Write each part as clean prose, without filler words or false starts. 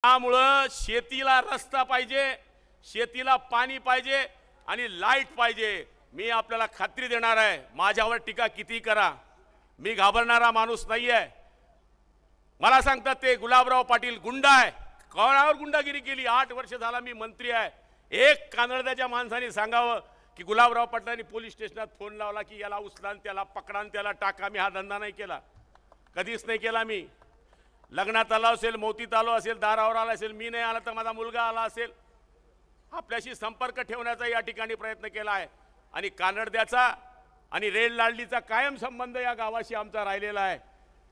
त्यामुळे शेतीला रस्ता पाहिजे, शेतीला पाणी पाहिजे आणि लाईट पाहिजे। मी आपल्याला खात्री देणार आहे, माझ्यावर टीका किती करा, मी घाबरणारा माणूस नाही आहे। मला सांगतात ते गुलाबराव पाटील गुंडा आहे, कोणावर गुंडागिरी केली? 8 वर्ष झाला मी मंत्री आहे। एक कानडद्याच्या माणसाने सांगावं की गुलाबराव पाटलांनी पोलीस स्टेशनात फोन लावला की याला उचला आणि त्याला पकडा आणि त्याला टाका। मी हा धंदा नाही केला, कधीच नाही केला। मी लग्नात आलो असेल, मोतीत आलो असेल, दारावर आला असेल, मी नाही आला तर माझा मुलगा आला असेल, आपल्याशी संपर्क ठेवण्याचा या ठिकाणी प्रयत्न केला आहे। आणि कानडद्याचा आणि रेड लाडलीचा कायम संबंध या गावाशी आमचा राहिलेला आहे।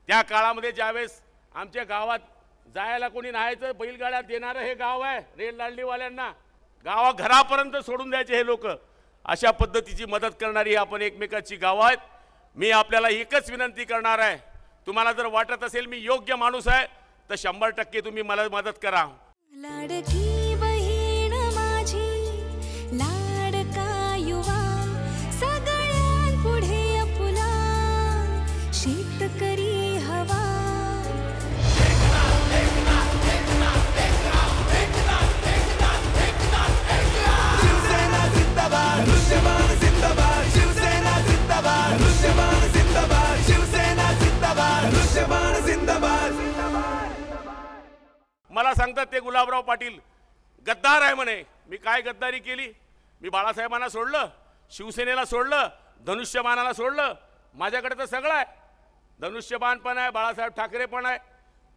त्या काळामध्ये ज्यावेळेस आमच्या गावात जायला कोणी नाहीचं, बैलगाड्यात देणारं हे गाव आहे। रेड लाडलीवाल्यांना गावा घरापर्यंत सोडून द्यायचे हे लोक। अशा पद्धतीची मदत करणारी आपण एकमेकाची गाव आहेत। मी आपल्याला एकच विनंती करणार आहे, तुम्हाला जर वाटत असेल मी योग्य माणूस आहे तर 100% तुम्ही मला मदत करा। लाडकी बहीण माझी, लाडका युवा, सगळ्यांपुढे आपुला, शेतकरी हवा। शिवसेना जिंदाबाद, दृश्यमान जिंदाबाद, शिवसेना जिंदाबाद, दृश्यमान जिंदाबाद, शिवसेना जिंदाबाद, दृश्यमान जिंदाबाद। मला सांगतात ते गुलाबराव पाटील गद्दार आहे म्हणे। मी काय गद्दारी केली? मी बाळासाहेबांना सोडलं, शिवसेनेला सोडलं, धनुष्यबाणाला सोडलं। माझ्याकडे तर सगळं आहे, धनुष्यबाण पण आहे, बाळासाहेब ठाकरे पण आहे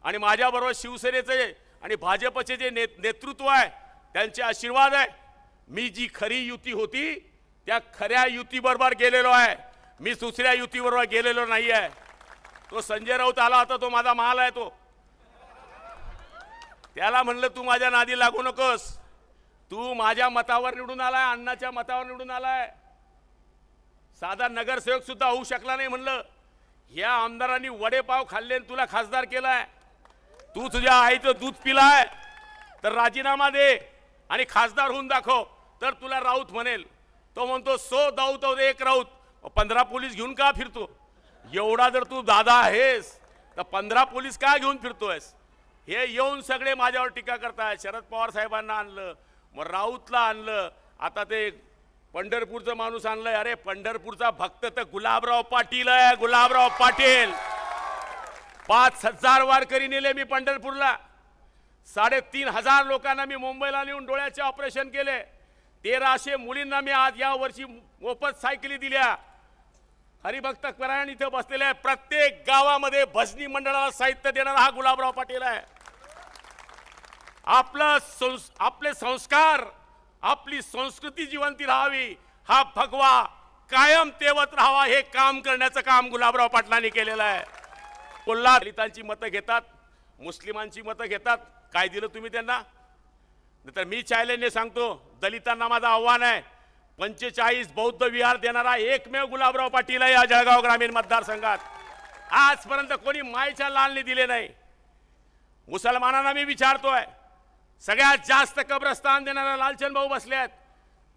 आणि माझ्याबरोबर शिवसेनेचे आणि भाजपचे जे नेतृत्व आहे त्यांचे आशीर्वाद आहे। मी जी खरी युती होती त्या खऱ्या युतीबरोबर गेलेलो आहे, मी दुसऱ्या युतीबरोबर गेलेलो नाही आहे। तो संजय राऊत आला होता, तो माझा माल आहे। तो त्याला म्हणलं तू माझ्या नादी लागू नकोस, तू माझ्या मतावर निवडून आलाय, अण्णाच्या मतावर निवडून आलाय, साधा नगरसेवक सुद्धा होऊ शकला नाही। म्हणलं या आमदारांनी वडेपाव खाल्ले आणि तुला खासदार केलाय, तू तुझ्या आईचं दूध पिलाय तर राजीनामा दे आणि खासदार होऊन दाखव तर तुला राऊत म्हणेल। तो म्हणतो 100 दाऊत और 1 राऊत, 15 पोलीस घेऊन का फिरतो? एवढा जर तू दादा आहेस तर 15 पोलीस का घेऊन फिरतोयस? हे येऊन सगळे माझ्यावर टीका करतायत। शरद पवार साहेबांना आणलं, मग राऊतला आणलं, आता ते पंढरपूरचा माणूस आणलंय। अरे पंढरपूरचा भक्त तर गुलाबराव पाटील आहे, गुलाबराव पाटील। 5000 वारकरी नेले मी पंढरपूरला, 3500 लोकांना मी मुंबईला नेऊन डोळ्याचे ऑपरेशन केले, 1300 मुलींना मी आज या वर्षी मोफत सायकली दिल्या। हरिभक्त परायण इथे बसलेले आहे, प्रत्येक गावामध्ये भजनी मंडळाला साहित्य देणारा हा गुलाबराव पाटील आहे। आपले संस्कार, आपली संस्कृती जिवंती राहावी, हा भगवा कायम तेवत राहावा, हे काम करण्याचं काम गुलाबराव पाटलांनी केलेलं आहे। कोल्हा दलितांची मतं घेतात, मुस्लिमांची मतं घेतात, काय दिलं तुम्ही त्यांना? नाहीतर मी चॅलेंजने सांगतो, दलितांना माझं आव्हान आहे, 45 बौद्ध विहार देणारा एकमेव गुलाबराव पाटील आहे या जळगाव ग्रामीण मतदारसंघात। आजपर्यंत कोणी मायच्या लालने दिले नाही। मुसलमानांना मी विचारतोय, सगळ्यात जास्त कब्रस्तान देणारा लालचंद भाऊ बसले आहेत,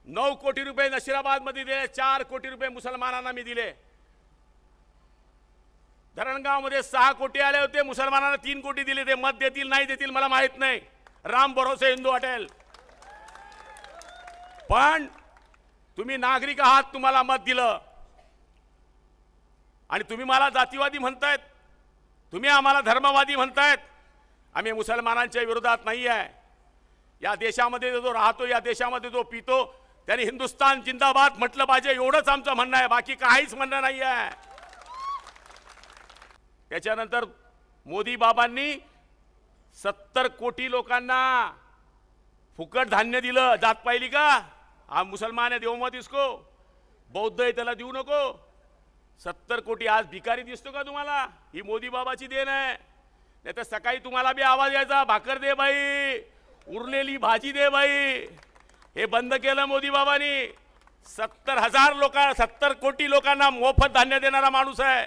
9 कोटी रुपये नशिराबाद मध्ये दिले, 4 कोटी रुपये मुसलमानांना मी दिले। धरणगाव मध्ये 6 कोटी आले होते, मुसलमानांना 3 कोटी दिले। ते मत देतील नाही देतील मला माहित नाही, राम भरोसे हिंदू हॉटेल। पण तुम्ही नागरिक आहात, तुम्हाला मत दिलं आणि तुम्ही मला जातीवादी म्हणतायत, तुम्ही आम्हाला धर्मवादी म्हणतायत। आम्ही मुसलमानांच्या विरोधात नाही आहे। या देशामध्ये जो राहतो, या देशामध्ये जो पितो, त्यांनी हिंदुस्तान जिंदाबाद म्हटलं पाहिजे, एवढंच आमचं म्हणणं आहे, बाकी काहीच म्हणणं नाही आहे। त्याच्यानंतर मोदी बाबांनी 70 कोटी लोकांना फुकट धान्य दिलं। जात पाहिली का? हा मुसलमान है, देव मत इसको, बौद्ध आहे त्याला देऊ नको। 70 कोटी आज भिकारी दिसतो का तुम्हाला? ही मोदी बाबाची देण आहे। नाही तर सकाळी तुम्हाला बी आवाज यायचा, भाकर दे बाई, उरलेली भाजी दे बाई। हे बंद केलं मोदी बाबांनी। 70 कोटी लोकांना मोफत धान्य देणारा माणूस आहे।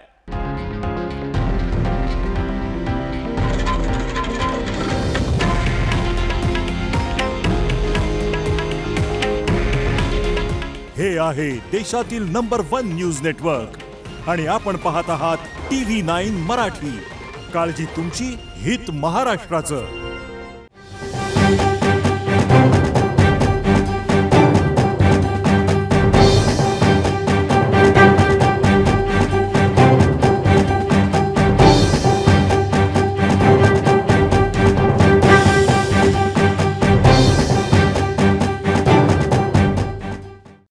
हे आहे देशातील नंबर 1 न्यूज नेटवर्क आणि आपण पाहत आहात TV9 मराठी। काळजी तुमची, हित महाराष्ट्राचं।